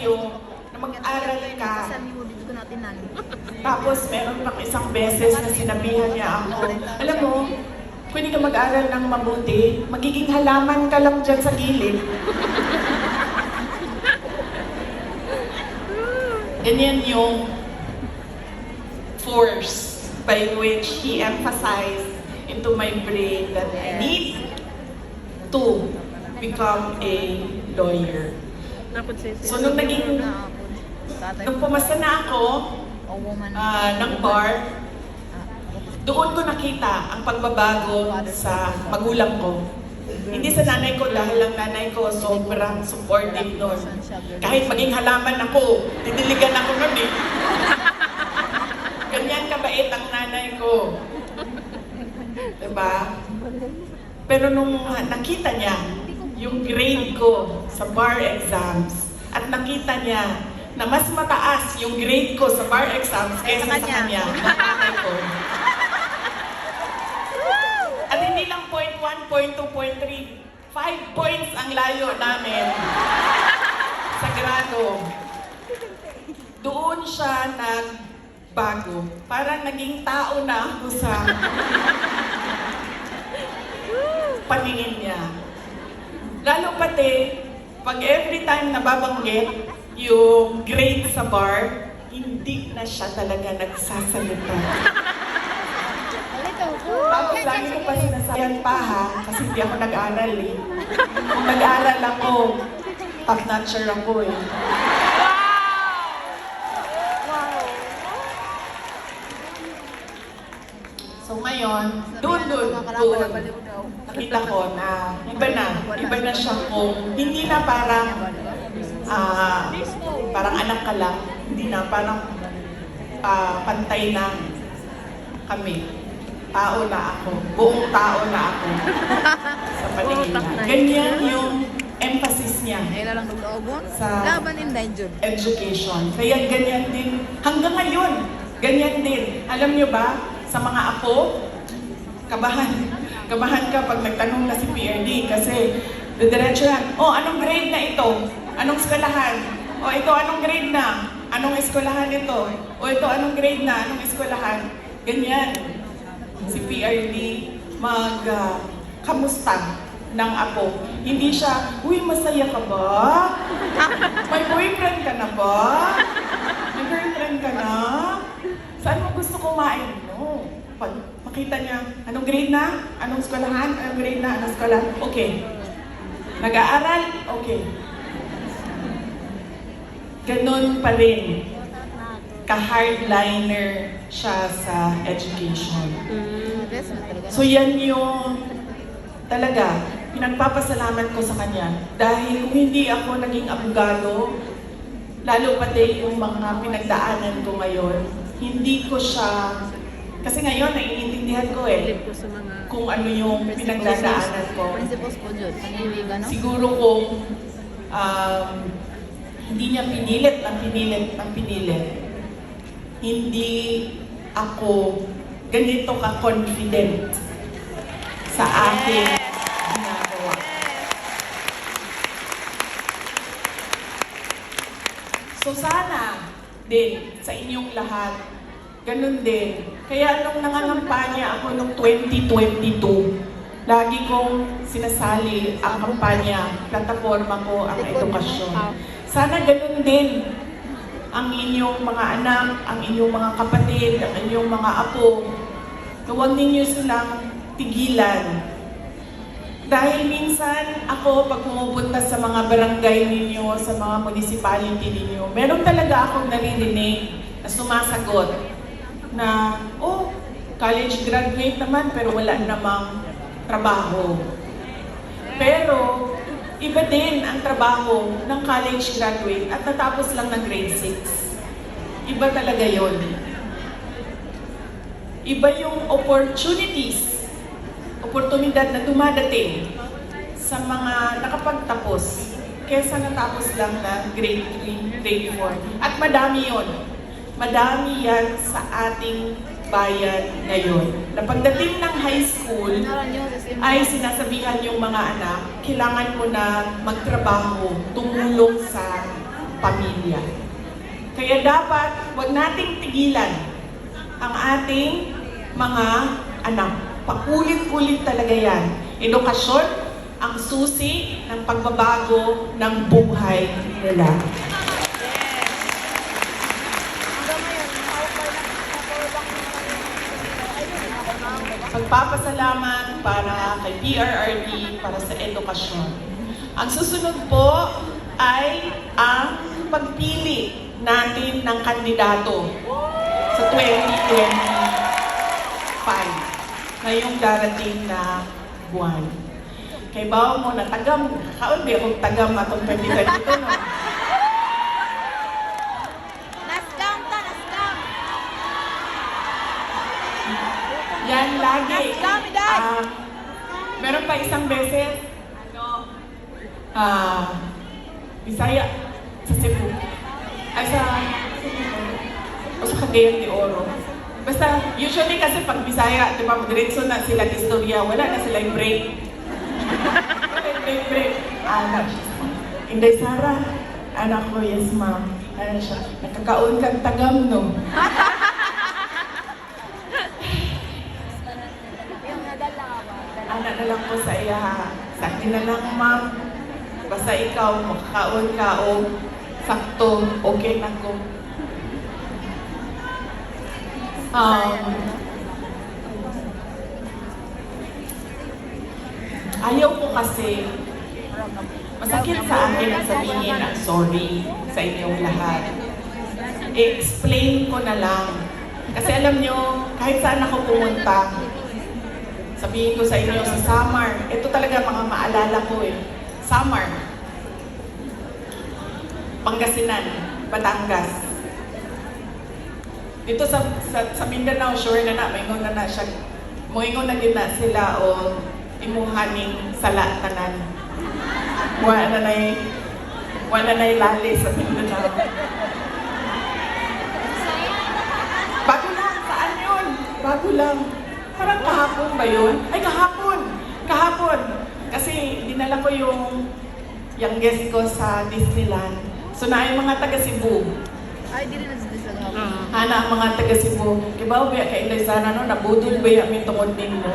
sa'yo na mag-aral ka. Tapos meron pang isang beses na sinabihan niya ako, alam mo, pwede ka mag-aral ng mabuti, magiging halaman ka lang dyan sa gilid. Ganyan yung force by which he emphasized into my brain that I need to become a lawyer. So nung pumasa na ako ng bar, doon ko nakita ang pagbabago sa magulang ko. Hindi sa nanay ko dahil ang nanay ko sobrang supportive doon. Kahit maging halaman ako, didiligan ako nun eh. Ganyan kabait ang nanay ko. Diba? Pero nung nakita niya yung grade ko sa bar exams at nakita niya na mas mataas yung grade ko sa bar exams kaysa sa kanya, nanay ko. At hindi lang point 1, point 2, point 3, 5 points ang layo namin sa grado. Doon siya nagbago. Parang naging tao na ako sa paningin niya. Lalo pati, pag every time nababanggit yung grade sa bar, hindi na siya talaga nagsasalita. Tapos lagi ko pa sinasayan pa ha, kasi hindi ako nag-aral eh. Kung nag-aral ako, top-notcher ako eh. So ngayon, doon, nakita ko na iba na siya kung hindi na parang anak ka lang, hindi na parang pantay na kami. Tao na ako, buong tao na ako sa paningin niya. Ganyan yung emphasis niya sa education. Kaya ganyan din, hanggang ngayon, ganyan din. Alam niyo ba, sa mga apo, kabahan ka pag nagtanong na si PRD kasi didiretso yan, oh, anong grade na ito? Anong eskwelahan? O ito, anong grade na? Anong eskwelahan ito? O ito, anong grade na? Anong eskwelahan? Ganyan. Si PRD kamusta ng apo. Hindi siya, uy, masaya ka ba? May boyfriend ka na ba? May girlfriend ka na? Saan mo gusto kumain? No. Pag makita niya, anong grade na? Anong eskwelahan? Anong grade na? Anong eskwelahan? Okay. Nag-aaral? Okay. Ganon pa rin. Ka-hardliner siya sa education. So yan yung talaga, pinagpapasalamat ko sa kanya. Dahil kung hindi ako naging abogado, lalo pati yung mga pinagdaanan ko ngayon, hindi ko siya, kasi ngayon naiintindihan ko eh, kung ano yung pinagdadaanan ko. Siguro kung hindi niya pinilit, hindi ako ganito ka-confident sa aking ginagawa. So sana din sa inyong lahat, ganun din. Kaya nung nangangampanya ako nung 2022, lagi kong sinasali ang kampanya, plataforma ko ang edukasyon. Sana ganun din ang inyong mga anak, ang inyong mga kapatid, ang inyong mga apo. Huwag ninyo silang tigilan. Dahil minsan ako, pag pumupunta sa mga barangay ninyo, sa mga municipality ninyo, meron talaga akong naririnig na sumasagot na, oh, college graduate naman pero wala namang trabaho. Pero, iba din ang trabaho ng college graduate at natapos lang ng grade 6. Iba talaga yon. Iba yung oportunidad na dumadating sa mga nakapagtapos kesa natapos lang ng grade 3, grade 4. At madami yon. Madami yan sa ating bayan ngayon. Na pagdating ng high school, ay sinasabihan yung mga anak, kailangan mo na magtrabaho, tumulong sa pamilya. Kaya dapat wag nating tigilan ang ating mga anak. Paulit-ulit talaga yan. Edukasyon ang susi ng pagbabago ng buhay nila. Pagpapasalamat para kay PRRD para sa edukasyon. Ang susunod po ay ang pagpili natin ng kandidato sa 2025 ngayong darating na buwan. Kay bawa mo na tagam, kaon ba akong tagam atong 2022 no? Yan lagi. Meron pa isang beses, Bisaya sa Cebu. Ay sa Cagayan de Oro. Basta, usually kasi pag Bisaya, di ba, diretso na sila di istorya, wala na sila yung break. break. Inday Sara, anak ko, yes ma'am. Ano siya, nakakaon kang tagam, no? Anak na lang po sa iya, sa akin na lang, ma'am. Basta ikaw, makakaon ka o sakto, okay na ko. Ayaw ko kasi, masakit sa akin ang sabihin ang sorry sa inyong lahat. I-explain ko na lang. Kasi alam nyo, kahit saan ako pumunta, sabihin ko sa inyo sa Samar, ito talaga mga maalala ko eh. Samar, Pangasinan, Batangas. Dito sa Mindanao, sure na maingon na siya. Moingon na din na sila o imuhaning sala tanan. Wala na lali sa Mindanao. Bago lang, saan yun? Bago lang. Parang kahapon ba yun? Ay, kahapon! Kasi dinala ko yung youngest ko sa Disneyland. So na yung mga taga Cebu. Ay, di rin nagsidisan ako. Hana ang mga taga Cebu. Kibaw ba kay Inday Sara no? Nabudol ba yung tungod ninyo?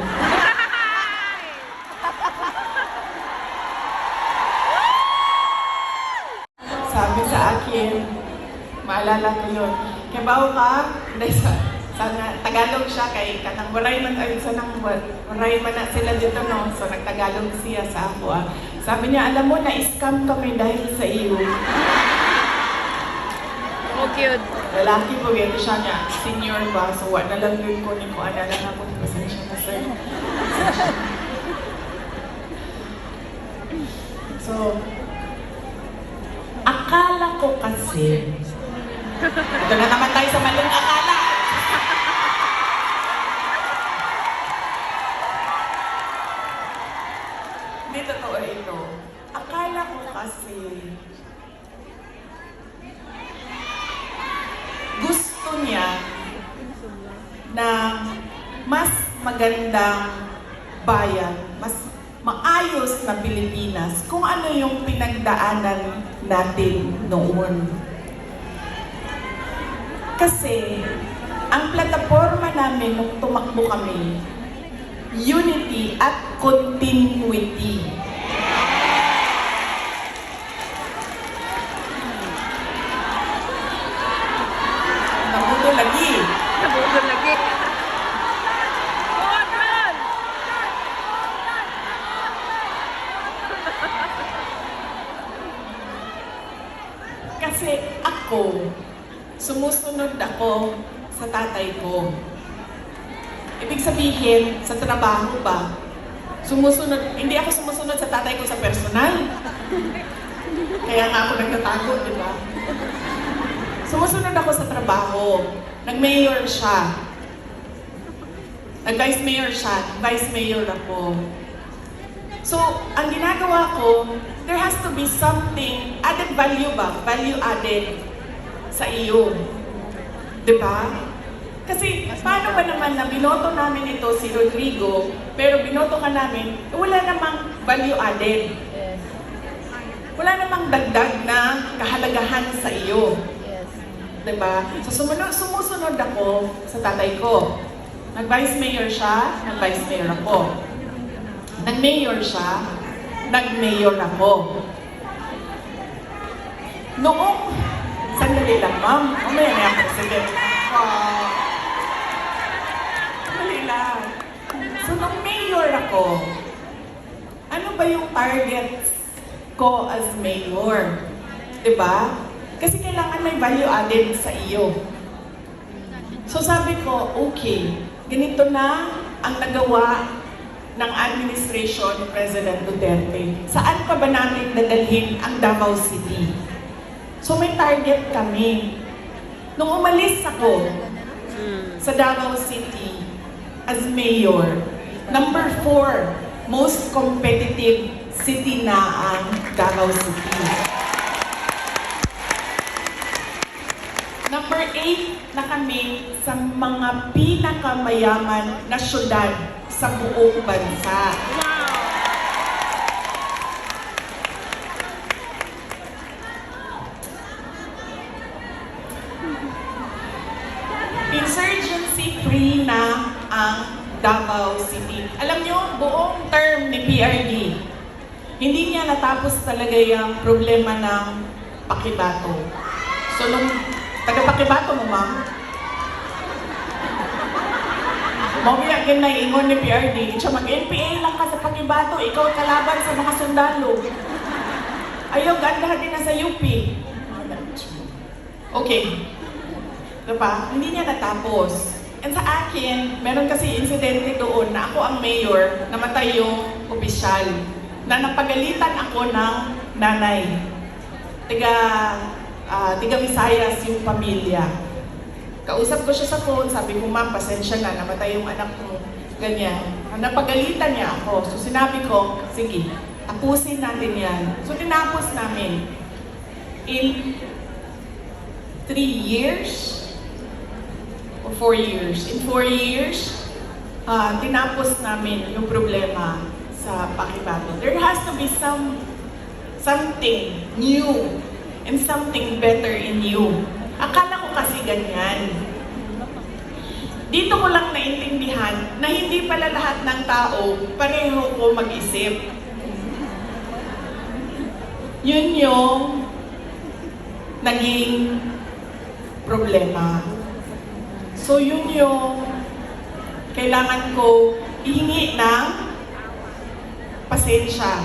Sabi sa akin, maalala ko yun. Kibaw ka, Inday Sara. Sana Tagalog siya kay kanang waray man ay sanang waray man na sila dito no. So nagtagalog siya sa ako. Sabi niya, alam mo na-scam kami dahil sa iyo. Oh, cute. Lalaki po yan siya niya, senior ba? So wala lang yun ko ni ko ana lang ako pasensya na sir. So akala ko kasi ito na naman tayo sa maling akala. Hindi totoo ito. Akala ko kasi gusto niya na mas magandang bayan, mas maayos na Pilipinas kung ano yung pinagdaanan natin noon. Kasi ang plataforma namin nung tumakbo kami, unity at continuity. Nabudol lagi. Kasi ako, sumusunod ako sa tatay ko. Ibig sabihin, sa trabaho ba, hindi ako sumusunod sa tatay ko sa personal. Kaya nga ako nagtatago, di ba? Sumusunod ako sa trabaho. Nag-mayor siya. Nag-vice mayor siya. Vice mayor ako. So, ang ginagawa ko, there has to be something, added value ba? Value added sa iyo. Di ba? Kasi, paano ba naman na binoto namin ito si Rodrigo, pero binoto ka namin, wala namang value added. wala namang dagdag na kahalagahan sa iyo. Yes. Diba? So sumusunod ako sa tatay ko. Nag-vice mayor siya, nag-vice mayor ako. Nag-mayor siya, nag-mayor ako. Noong, sandali lang ma'am, mamaya na yung president. Sandali lang. So nung mayor ako, ano ba yung targets ko as mayor? Diba? Kasi kailangan may value added sa iyo. So sabi ko, okay, ganito na ang nagawa ng administration ni President Duterte. Saan pa ba namin dadalhin ang Davao City? So may target kami. Nung umalis ako sa Davao City as mayor, number 4, most competitive city na ang Davao City. Number 8 na kami sa mga pinakamayaman na syudad sa buong bansa. Insurgency-free na ang Davao City. Alam nyo, buong term ni PRD, hindi niya natapos talaga yung problema ng Pakibato. So, nung taga-Pakibato mo, ma'am, mawiyagin na ingon ni PRD, siya mag-NPA lang ka sa Pakibato, ikaw kalaban sa mga sundalo. Ayaw, ganda din na sa UP. Okay. Diba? Hindi niya natapos. And sa akin, meron kasi insidente doon na ako ang mayor, namatay yung opisyal, na napagalitan ako ng nanay. Tiga Visayas yung pamilya. Kausap ko siya sa phone, sabi ko, ma'am, pasensya na, namatay yung anak mo. Ganyan. Napagalitan niya ako. So sinabi ko, sige, tapusin natin yan. So tinapos namin. In 3 years, o 4 years. In 4 years, tinapos namin yung problema sa Pakibato. There has to be something new and something better in you. Akala ko kasi ganyan. Dito ko lang naintindihan na hindi pala lahat ng tao pareho ko mag-isip. Yun yung naging problema. So yun yung kailangan ko ihingi ng pasensya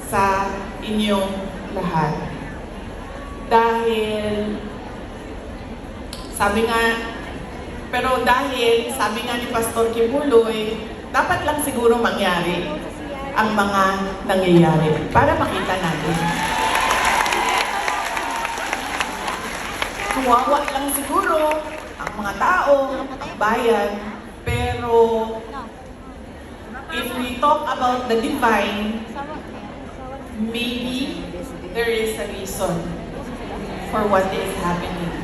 sa inyong lahat. Dahil, sabi nga ni Pastor Kibuloy, dapat lang siguro mangyari ang mga nangyayari para makita natin. Kawawa lang siguro ang mga tao, ang bayan, pero if we talk about the divine, maybe there is a reason for what is happening.